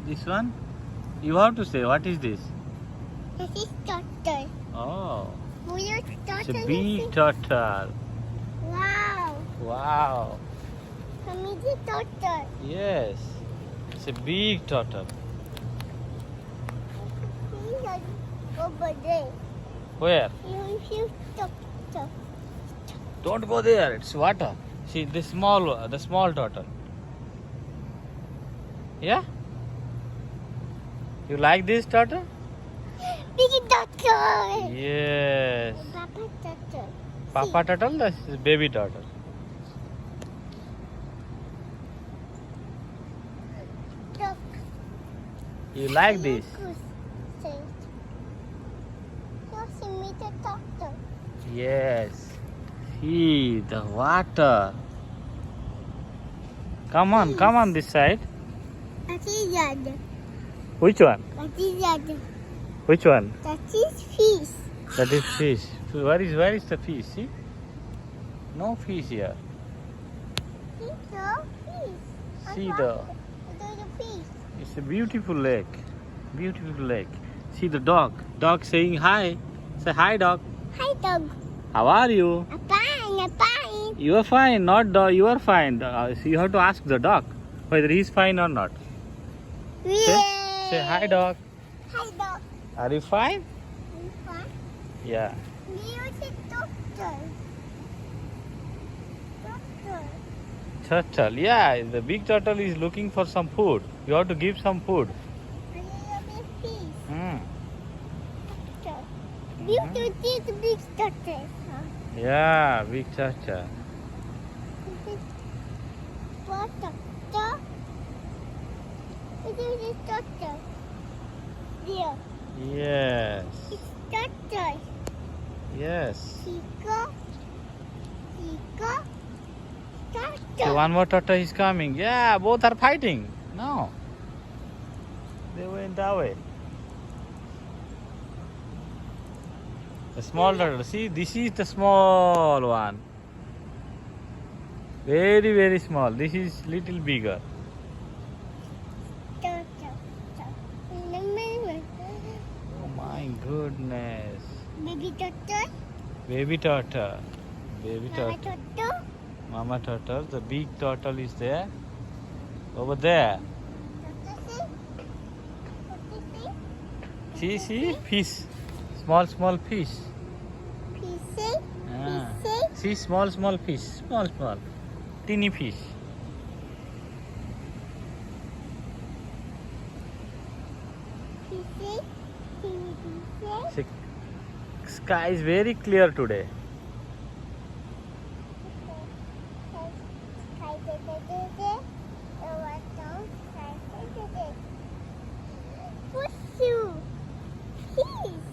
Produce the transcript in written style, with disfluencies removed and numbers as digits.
This one? You have to say, what is this? This is turtle. Oh, it's a Turtle. big turtle. Wow. Wow. Mommy, the turtle. Yes, it's a big turtle. See that over there. Where? You see turtle. Don't go there. It's water. See the small turtle. Yeah. You like this turtle? Big turtle. Yes. Papa turtle. Papa turtle, that's baby turtle. Look. You like this? See me the turtle. Yes. See the water. Come on this side. That is that. Which one? That is that. Which one? That is fish. That is fish. Where is the fish? See? No fish here. See the fish. See The fish. it's a beautiful lake. Beautiful lake. See the dog. Dog saying hi. Say hi, dog. Hi dog. How are you? I'm fine. I'm fine. You are fine, not dog. You are fine. So you have to ask the dog whether he is fine or not. Say hi, dog. Hi dog. Are you fine? I'm fine. Yeah. Here's the doctor. Doctor. Turtle. Yeah, the big turtle is looking for some food. You have to give some food. I love the fish. Hmm. Doctor. You do this big doctor. Yeah, big turtle. This is what doctor? This is the doctor. There. Yes. It's doctor. Yes. Chico. So Doctor. one more turtle is coming. Yeah, both are fighting. No. They went away. The small turtle. See, this is the small one. Very, very small. This is little bigger. Doctor. Oh my goodness. Baby doctor. Baby turtle. Baby Mama turtle. doctor. Mama turtle. The big turtle is there. Over there. Doctor see? See, fish. Small fish. Pieces. Ah. Pieces. See, small fish. Small. Teeny fish. Pieces. Pieces. See, sky is very clear today. What's you? Peace.